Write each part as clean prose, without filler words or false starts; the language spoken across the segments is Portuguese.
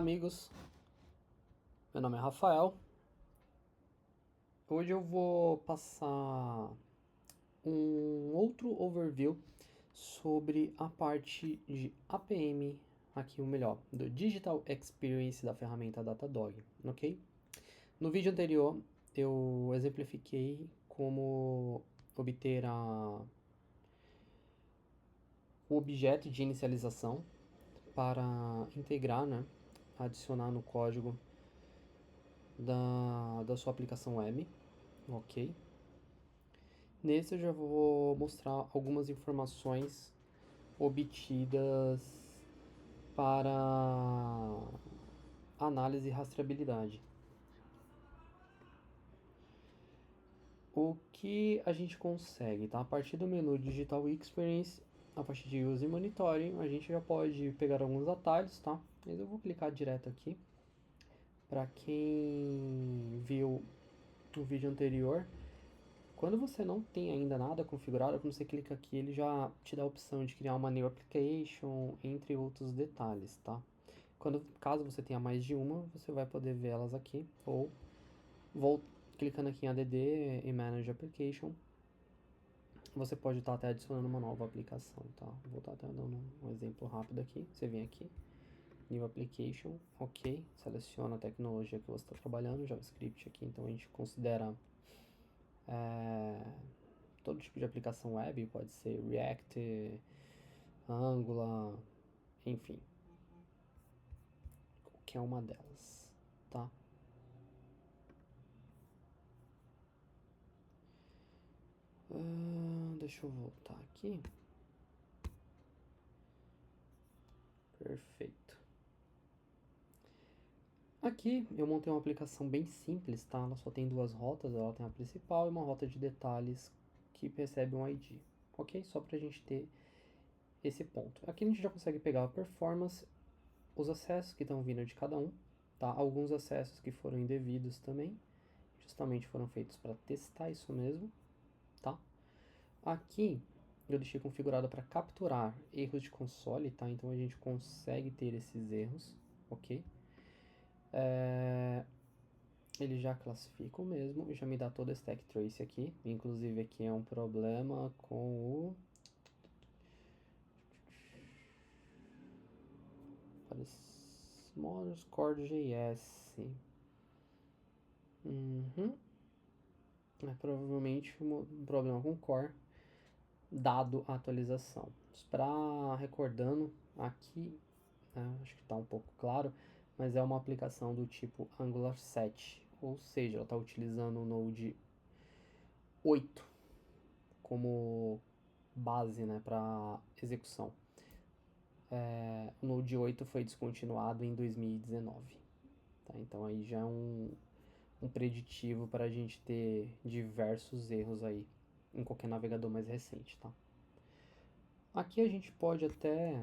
Amigos, meu nome é Rafael. Hoje eu vou passar um outro overview sobre a parte de APM, aqui o melhor, do Digital Experience da ferramenta Datadog, ok? No vídeo anterior eu exemplifiquei como obter o objeto de inicialização para integrar, né, adicionar no código da sua aplicação web, ok? Nesse eu já vou mostrar algumas informações obtidas para análise e rastreabilidade. O que a gente consegue, tá? A partir do menu Digital Experience, a partir de Use Monitoring, a gente já pode pegar alguns atalhos, tá? Mas eu vou clicar direto aqui. Para quem viu o vídeo anterior, quando você não tem ainda nada configurado, quando você clica aqui, ele já te dá a opção de criar uma new application, entre outros detalhes, tá? Caso você tenha mais de uma, você vai poder ver elas aqui, ou clicando aqui em add e manage application, você pode estar até adicionando uma nova aplicação, tá? Vou estar até dando um exemplo rápido aqui. Você vem aqui, new application, ok, seleciona a tecnologia que você está trabalhando, JavaScript aqui, então a gente considera todo tipo de aplicação web, pode ser React, Angular, enfim, qualquer uma delas, tá? Deixa eu voltar aqui. Perfeito. Aqui eu montei uma aplicação bem simples, tá? Ela só tem duas rotas, ela tem a principal e uma rota de detalhes que recebe um ID, ok? Só pra gente ter esse ponto. Aqui a gente já consegue pegar a performance, os acessos que estão vindo de cada um, tá? Alguns acessos que foram indevidos também, justamente foram feitos para testar isso mesmo, tá? Aqui eu deixei configurado para capturar erros de console, tá? Então a gente consegue ter esses erros, ok? Ele já classifica o mesmo e já me dá todo o stack trace aqui. Inclusive aqui é um problema com o Models Core.js. É provavelmente um problema com Core, dado a atualização. Para recordando, aqui, né, acho que está um pouco claro, mas é uma aplicação do tipo Angular 7, ou seja, ela está utilizando o Node 8 como base, né, para execução. O Node 8 foi descontinuado em 2019, tá? Então aí já é um preditivo para a gente ter diversos erros aí em qualquer navegador mais recente, tá? Aqui a gente pode até,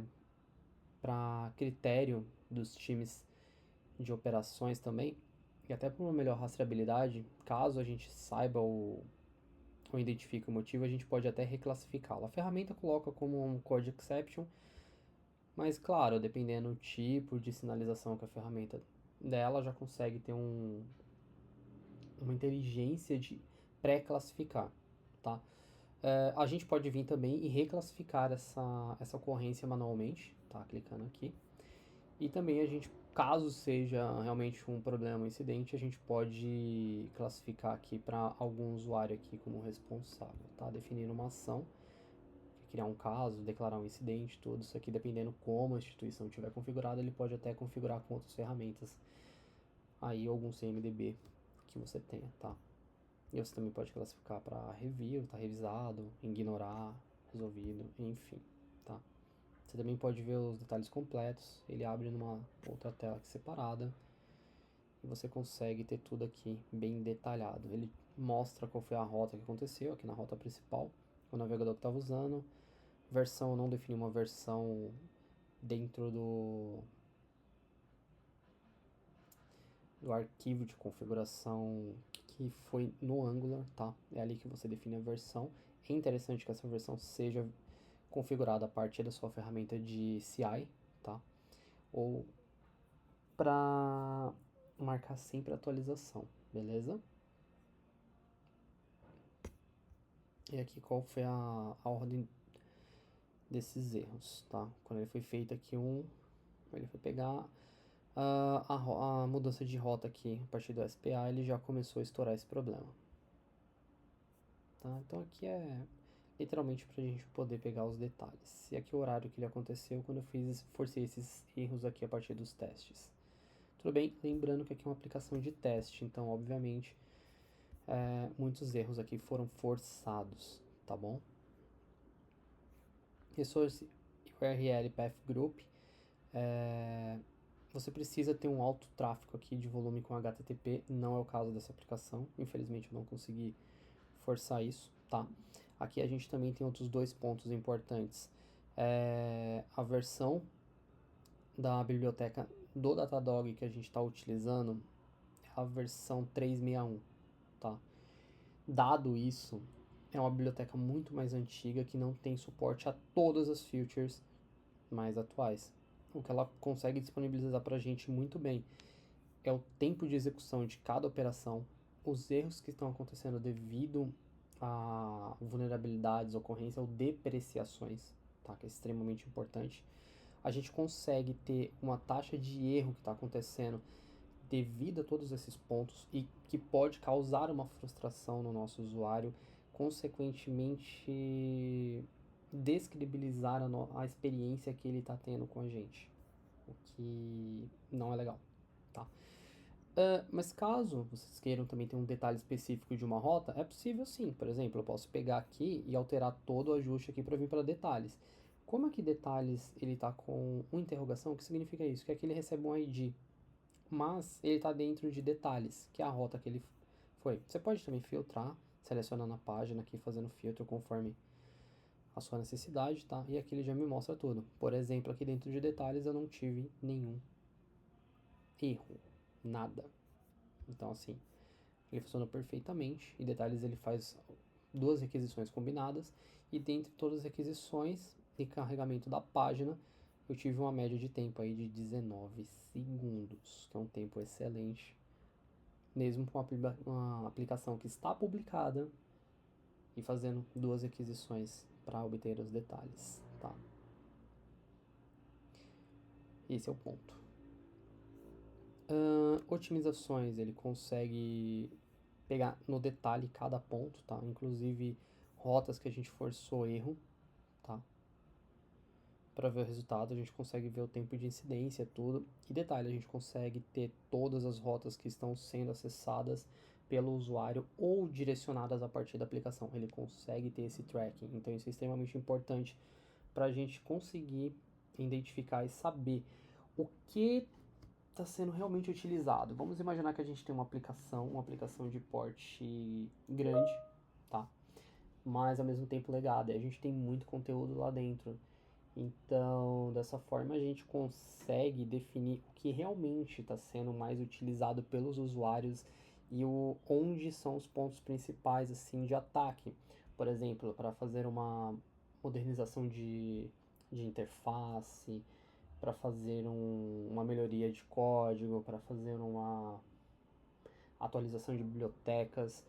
para critério dos times de operações também, e até para uma melhor rastreabilidade, caso a gente saiba ou identifique o motivo, a gente pode até reclassificá-lo. A ferramenta coloca como um code exception, mas claro, dependendo do tipo de sinalização que a ferramenta dela já consegue ter uma inteligência de pré-classificar, tá? A gente pode vir também e reclassificar essa ocorrência manualmente, tá? Clicando aqui. E também a gente, caso seja realmente um problema, um incidente, a gente pode classificar aqui para algum usuário aqui como responsável, tá? Definindo uma ação, criar um caso, declarar um incidente, tudo isso aqui, dependendo como a instituição tiver configurada, ele pode até configurar com outras ferramentas aí algum CMDB que você tenha, tá? E você também pode classificar para review, tá revisado, ignorar, resolvido, enfim, tá? Você também pode ver os detalhes completos, ele abre numa outra tela aqui separada e você consegue ter tudo aqui bem detalhado. Ele mostra qual foi a rota que aconteceu aqui na rota principal, o navegador que estava usando, versão, eu não defini uma versão dentro do arquivo de configuração que foi no Angular, tá? É ali que você define a versão. É interessante que essa versão seja configurada a partir da sua ferramenta de CI, tá? Ou para marcar sempre a atualização, beleza? E aqui qual foi a ordem desses erros, tá? Quando ele foi feito aqui ele foi pegar a mudança de rota aqui a partir do SPA, ele já começou a estourar esse problema. Tá? Então aqui é literalmente para a gente poder pegar os detalhes. E aqui o horário que ele aconteceu quando eu forcei esses erros aqui a partir dos testes. Tudo bem? Lembrando que aqui é uma aplicação de teste, então obviamente muitos erros aqui foram forçados, tá bom? Resource URL Path Group, você precisa ter um alto tráfego aqui de volume com HTTP, não é o caso dessa aplicação, infelizmente eu não consegui forçar isso, tá? Aqui a gente também tem outros dois pontos importantes. A versão da biblioteca do Datadog que a gente está utilizando é a versão 361, tá? Dado isso, é uma biblioteca muito mais antiga que não tem suporte a todas as features mais atuais. O que ela consegue disponibilizar para a gente muito bem é o tempo de execução de cada operação, os erros que estão acontecendo devido a vulnerabilidades, ocorrência ou depreciações, tá? Que é extremamente importante. A gente consegue ter uma taxa de erro que está acontecendo devido a todos esses pontos e que pode causar uma frustração no nosso usuário, consequentemente descredibilizar a experiência que ele está tendo com a gente, o que não é legal, tá? Mas caso vocês queiram também ter um detalhe específico de uma rota, é possível sim. Por exemplo, eu posso pegar aqui e alterar todo o ajuste aqui para vir para detalhes. Como aqui detalhes ele está com uma interrogação, o que significa isso? Que aqui ele recebe um ID, mas ele está dentro de detalhes, que é a rota que ele foi. Você pode também filtrar, selecionando a página aqui, fazendo filtro conforme a sua necessidade, tá? E aqui ele já me mostra tudo. Por exemplo, aqui dentro de detalhes eu não tive nenhum erro, nada. Então assim, ele funciona perfeitamente. E detalhes ele faz duas requisições combinadas e dentre todas as requisições e carregamento da página, eu tive uma média de tempo aí de 19 segundos, que é um tempo excelente, mesmo com uma aplicação que está publicada e fazendo duas requisições para obter os detalhes, tá? Esse é o ponto. Otimizações, ele consegue pegar no detalhe cada ponto, tá? Inclusive rotas que a gente forçou erro, tá? Para ver o resultado, a gente consegue ver o tempo de incidência, tudo. E detalhe, a gente consegue ter todas as rotas que estão sendo acessadas pelo usuário ou direcionadas a partir da aplicação. Ele consegue ter esse tracking, então isso é extremamente importante para a gente conseguir identificar e saber o que está sendo realmente utilizado. Vamos imaginar que a gente tem uma aplicação de porte grande, tá? Mas ao mesmo tempo legada. E a gente tem muito conteúdo lá dentro. Então, dessa forma, a gente consegue definir o que realmente está sendo mais utilizado pelos usuários e onde são os pontos principais assim de ataque. Por exemplo, para fazer uma modernização de interface, para fazer uma melhoria de código, para fazer uma atualização de bibliotecas,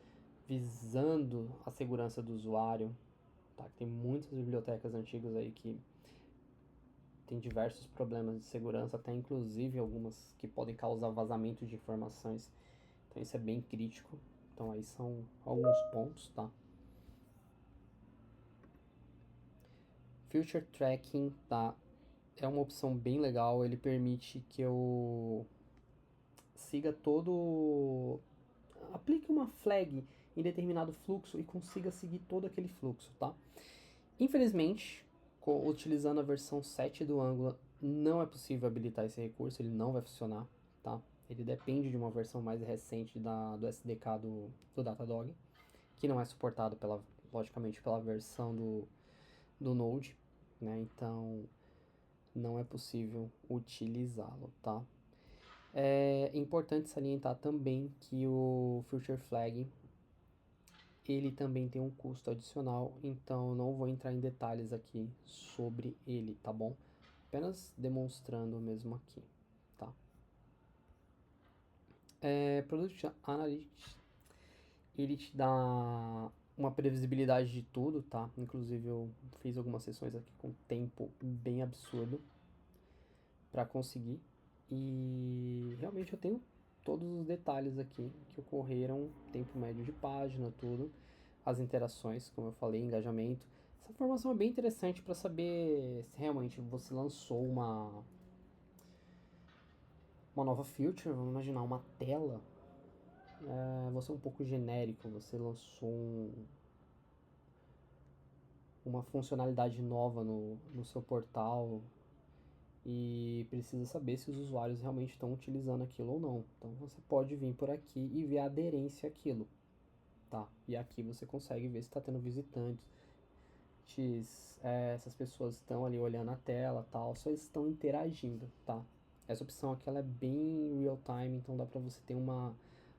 visando a segurança do usuário. Tá? Tem muitas bibliotecas antigas aí que tem diversos problemas de segurança, até inclusive algumas que podem causar vazamento de informações. Então isso é bem crítico. Então aí são alguns pontos, tá? Future Tracking, tá? É uma opção bem legal, ele permite que eu siga todo... aplique uma flag em determinado fluxo e consiga seguir todo aquele fluxo, tá? Infelizmente, utilizando a versão 7 do Angular, não é possível habilitar esse recurso, ele não vai funcionar, tá? Ele depende de uma versão mais recente do SDK do Datadog, que não é suportado, logicamente, pela versão do Node, né? Então, não é possível utilizá-lo, tá? É importante salientar também que o Future Flag ele também tem um custo adicional, então não vou entrar em detalhes aqui sobre ele, tá bom? Apenas demonstrando mesmo aqui, tá? Product Analytics, ele te dá uma previsibilidade de tudo, tá? Inclusive eu fiz algumas sessões aqui com tempo bem absurdo para conseguir. E realmente eu tenho todos os detalhes aqui que ocorreram, tempo médio de página, tudo, as interações, como eu falei, engajamento. Essa informação é bem interessante para saber se realmente você lançou uma nova feature, vamos imaginar uma tela. Você é um pouco genérico, você lançou uma funcionalidade nova no seu portal e precisa saber se os usuários realmente estão utilizando aquilo ou não. Então você pode vir por aqui e ver a aderência àquilo, tá? E aqui você consegue ver se está tendo visitantes, essas pessoas estão ali olhando a tela, tal, só eles estão interagindo, tá? Essa opção aqui ela é bem real time, então dá para você ter uma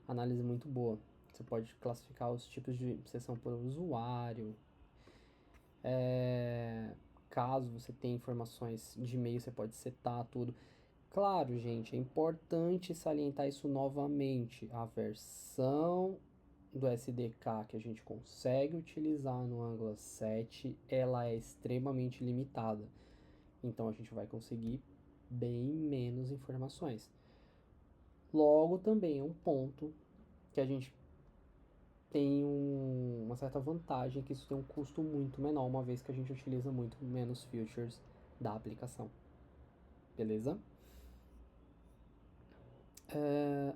análise muito boa. Você pode classificar os tipos de sessão por usuário. Caso você tenha informações de e-mail, você pode setar tudo. Claro, gente, é importante salientar isso novamente. A versão do SDK que a gente consegue utilizar no Angular 7, ela é extremamente limitada. Então a gente vai conseguir bem menos informações. Logo, também é um ponto que a gente tem uma certa vantagem, que isso tem um custo muito menor, uma vez que a gente utiliza muito menos features da aplicação. Beleza?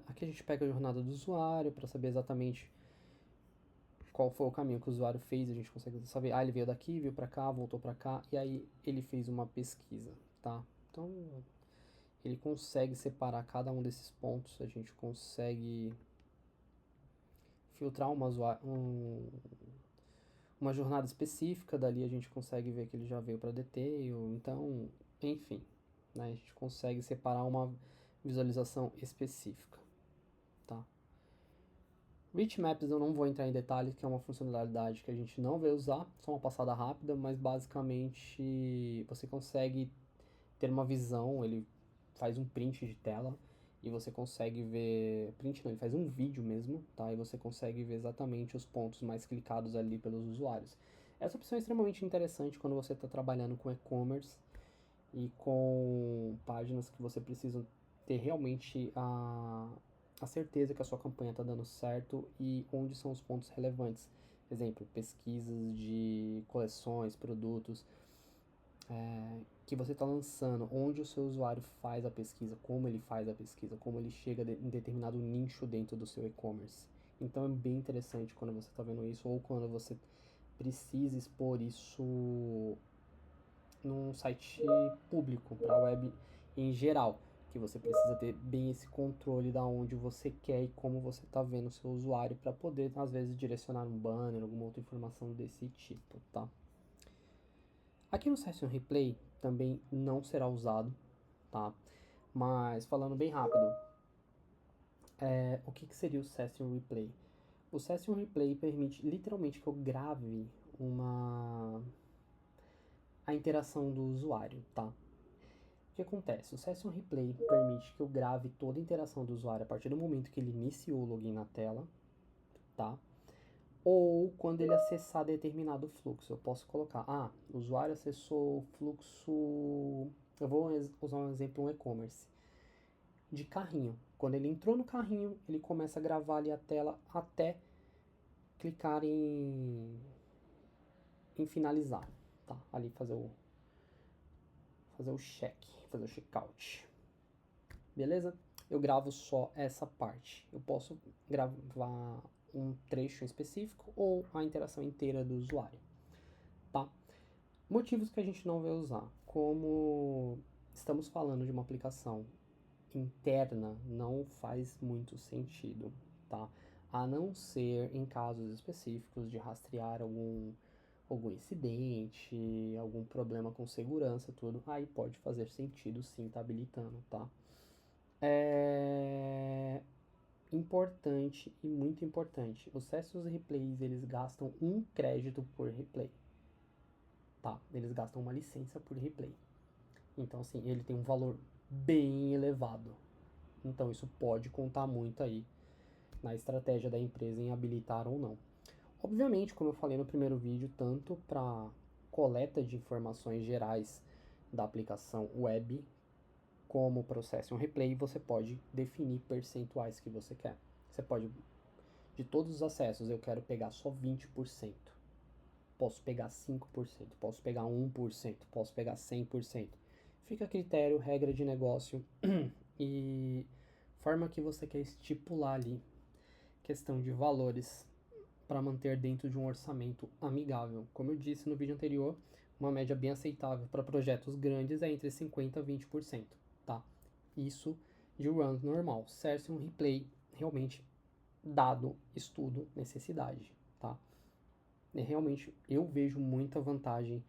Aqui a gente pega a jornada do usuário para saber exatamente qual foi o caminho que o usuário fez. A gente consegue saber, ele veio daqui, veio para cá, voltou para cá, e aí ele fez uma pesquisa, tá? Então, ele consegue separar cada um desses pontos, a gente consegue filtrar uma jornada específica, dali a gente consegue ver que ele já veio para detail, então, enfim, né, a gente consegue separar uma visualização específica, tá? Rich Maps eu não vou entrar em detalhes, que é uma funcionalidade que a gente não vai usar, só uma passada rápida, mas basicamente você consegue ter uma visão, ele faz um print de tela e você consegue ver, print não, ele faz um vídeo mesmo, tá? E você consegue ver exatamente os pontos mais clicados ali pelos usuários. Essa opção é extremamente interessante quando você está trabalhando com e-commerce e com páginas que você precisa ter realmente a certeza que a sua campanha está dando certo e onde são os pontos relevantes. Exemplo, pesquisas de coleções, produtos que você está lançando, onde o seu usuário faz a pesquisa, como ele faz a pesquisa, como ele chega em determinado nicho dentro do seu e-commerce. Então é bem interessante quando você está vendo isso ou quando você precisa expor isso num site público, para a web em geral, que você precisa ter bem esse controle da onde você quer e como você está vendo o seu usuário para poder, às vezes, direcionar um banner, alguma outra informação desse tipo, tá? Aqui no Session Replay também não será usado, tá? Mas falando bem rápido, o que seria o Session Replay? O Session Replay permite literalmente que eu grave a interação do usuário, tá? O que acontece? O Session Replay permite que eu grave toda a interação do usuário a partir do momento que ele iniciou o login na tela, tá? Ou quando ele acessar determinado fluxo. Eu posso colocar, o usuário acessou o fluxo. Eu vou usar um exemplo, um e-commerce de carrinho. Quando ele entrou no carrinho, ele começa a gravar ali a tela até clicar em finalizar, tá? Ali fazer o check, fazer o checkout. Beleza? Eu gravo só essa parte. Eu posso gravar um trecho específico ou a interação inteira do usuário, tá? Motivos que a gente não vai usar. Como estamos falando de uma aplicação interna, não faz muito sentido, tá? A não ser em casos específicos de rastrear algum incidente, algum problema com segurança, tudo, aí pode fazer sentido sim, tá habilitando, tá? É importante e muito importante, os Celsius Replays, eles gastam 1 crédito por replay, tá? Eles gastam uma licença por replay. Então, assim, ele tem um valor bem elevado, Então isso pode contar muito aí na estratégia da empresa em habilitar ou não. Obviamente, como eu falei no primeiro vídeo, tanto para coleta de informações gerais da aplicação web, como o Processing Replay, você pode definir percentuais que você quer. Você pode, de todos os acessos, eu quero pegar só 20%. Posso pegar 5%, posso pegar 1%, posso pegar 100%. Fica a critério, regra de negócio e forma que você quer estipular ali questão de valores para manter dentro de um orçamento amigável. Como eu disse no vídeo anterior, uma média bem aceitável para projetos grandes é entre 50% e 20%, tá? Isso de run normal. Certo, um replay realmente dado estudo, necessidade, tá? E realmente eu vejo muita vantagem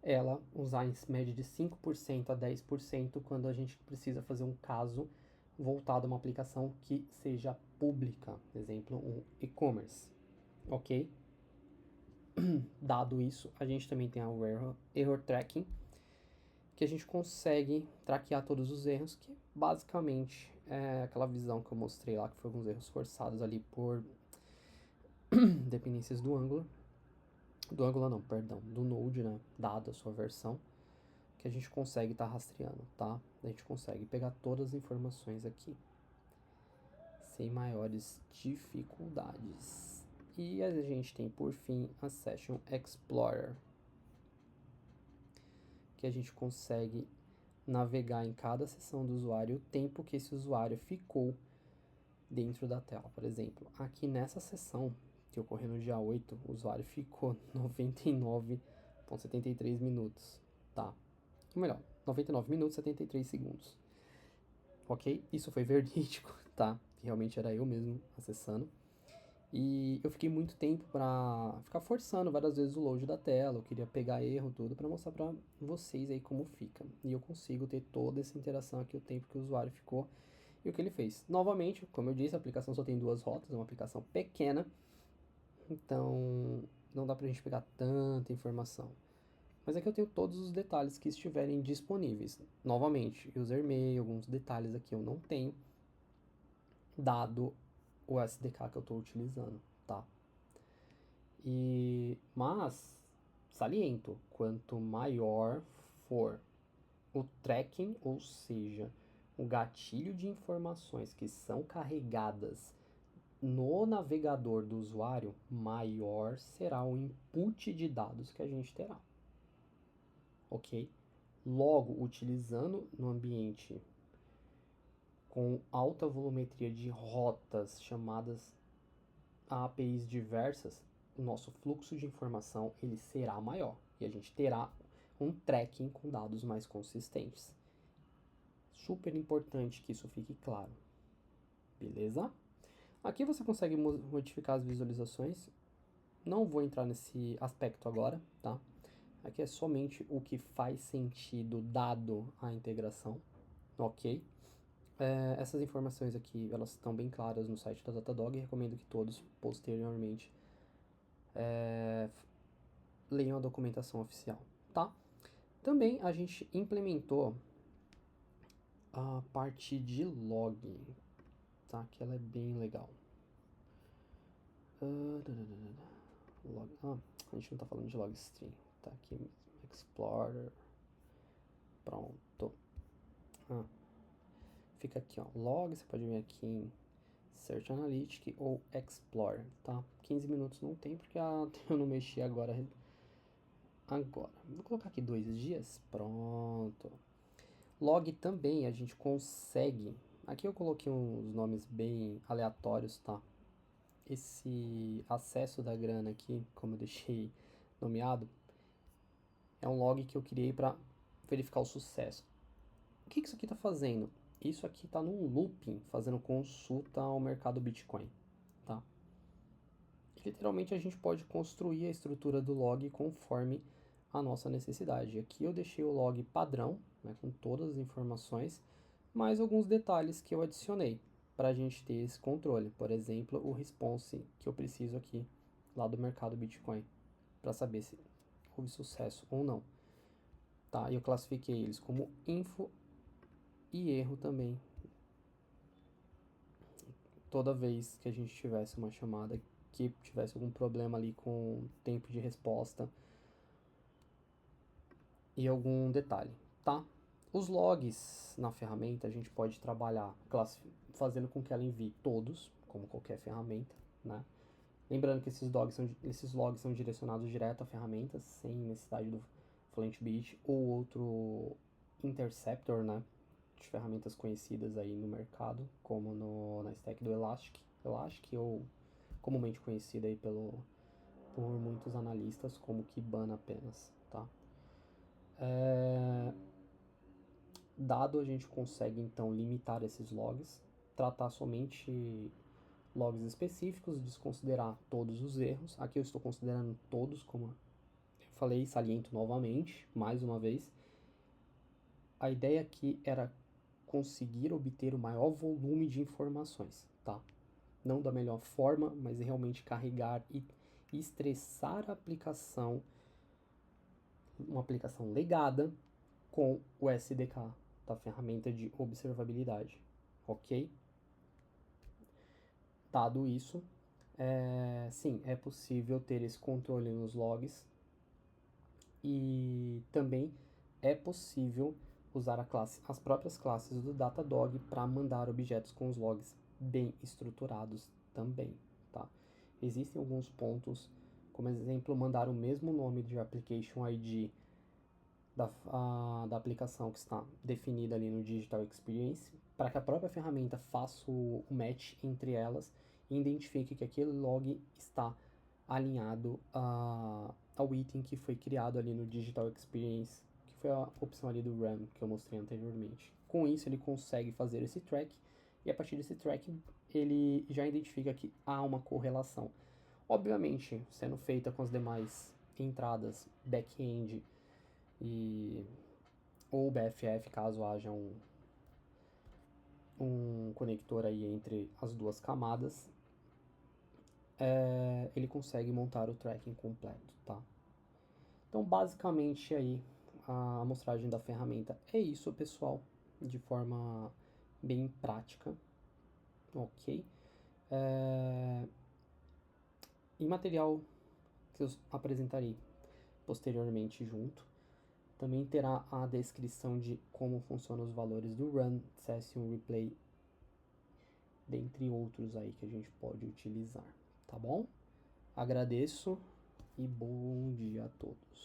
ela usar em média de 5% a 10% quando a gente precisa fazer um caso voltado a uma aplicação que seja pública, exemplo, um e-commerce, ok? Dado isso, a gente também tem o error tracking, que a gente consegue traquear todos os erros, que basicamente é aquela visão que eu mostrei lá, que foi alguns erros forçados ali por dependências do Angular não, perdão, do Node, né, dado a sua versão, que a gente consegue estar rastreando, tá? A gente consegue pegar todas as informações aqui, sem maiores dificuldades. E a gente tem, por fim, a Session Explorer, que a gente consegue navegar em cada sessão do usuário o tempo que esse usuário ficou dentro da tela. Por exemplo, aqui nessa sessão, que ocorreu no dia 8, o usuário ficou 99,73 minutos, tá? Ou melhor, 99 minutos e 73 segundos. Ok? Isso foi verídico, tá? Realmente era eu mesmo acessando. E eu fiquei muito tempo pra ficar forçando várias vezes o load da tela. Eu queria pegar erro, tudo, pra mostrar pra vocês aí como fica. E eu consigo ter toda essa interação aqui, o tempo que o usuário ficou e o que ele fez. Novamente, como eu disse, a aplicação só tem 2 rotas, é uma aplicação pequena. Então, não dá pra gente pegar tanta informação. Mas aqui eu tenho todos os detalhes que estiverem disponíveis. Novamente, user mail, alguns detalhes aqui eu não tenho, dado o SDK que eu estou utilizando, tá? Mas, saliento, quanto maior for o tracking, ou seja, o gatilho de informações que são carregadas no navegador do usuário, maior será o input de dados que a gente terá, ok? Logo, utilizando no ambiente com alta volumetria de rotas chamadas APIs diversas, o nosso fluxo de informação ele será maior e a gente terá um tracking com dados mais consistentes. Super importante que isso fique claro, beleza? Aqui você consegue modificar as visualizações. Não vou entrar nesse aspecto agora, tá? Aqui é somente o que faz sentido dado a integração, ok? Essas informações aqui, elas estão bem claras no site da Datadog e recomendo que todos, posteriormente, leiam a documentação oficial, tá? Também a gente implementou a parte de log, tá? Que ela é bem legal. A gente não tá falando de log stream, tá aqui mesmo. Explorer, pronto. Fica aqui, ó, log, você pode vir aqui em Search Analytics ou Explorer, tá? 15 minutos não tem porque eu não mexi agora. Vou colocar aqui 2 dias, pronto. Log também a gente consegue. Aqui eu coloquei uns nomes bem aleatórios, tá? Esse acesso da grana aqui, como eu deixei nomeado, é um log que eu criei para verificar o sucesso. O que isso aqui está fazendo? Isso aqui está num looping, fazendo consulta ao mercado Bitcoin, tá? Literalmente a gente pode construir a estrutura do log conforme a nossa necessidade. Aqui eu deixei o log padrão, né, com todas as informações, mais alguns detalhes que eu adicionei para a gente ter esse controle. Por exemplo, o response que eu preciso aqui lá do mercado Bitcoin, para saber se houve sucesso ou não. Tá? E eu classifiquei eles como info e erro também. toda vez que a gente tivesse uma chamada que tivesse algum problema ali com tempo de resposta e algum detalhe, tá? Os logs na ferramenta a gente pode trabalhar fazendo com que ela envie todos, como qualquer ferramenta, né? Lembrando que esses logs são direcionados direto à ferramenta, sem necessidade do Flintbeat ou outro interceptor, né? De ferramentas conhecidas aí no mercado, como na stack do Elastic ou comumente conhecida aí por muitos analistas como Kibana apenas, tá? Dado a gente consegue então limitar esses logs, tratar somente logs específicos, desconsiderar todos os erros. Aqui eu estou considerando todos, como eu falei, saliento novamente, mais uma vez. A ideia aqui era conseguir obter o maior volume de informações, tá? Não da melhor forma, mas realmente carregar e estressar a aplicação, uma aplicação legada com o SDK, da ferramenta de observabilidade, ok? Dado isso, sim, é possível ter esse controle nos logs e também é possível usar as próprias classes do Datadog para mandar objetos com os logs bem estruturados também, tá? Existem alguns pontos, como exemplo, mandar o mesmo nome de application ID da aplicação que está definida ali no Digital Experience, para que a própria ferramenta faça o match entre elas e identifique que aquele log está alinhado ao item que foi criado ali no Digital Experience, que foi a opção ali do RAM que eu mostrei anteriormente. Com isso, ele consegue fazer esse track e a partir desse track ele já identifica que há uma correlação. Obviamente, sendo feita com as demais entradas back-end e ou BFF, caso haja um conector aí entre as duas camadas, ele consegue montar o tracking completo, tá? Então, basicamente aí a amostragem da ferramenta é isso, pessoal, de forma bem prática, ok? Em material que eu apresentarei posteriormente junto, também terá a descrição de como funcionam os valores do run, session, replay, dentre outros aí que a gente pode utilizar, tá bom? Agradeço e bom dia a todos.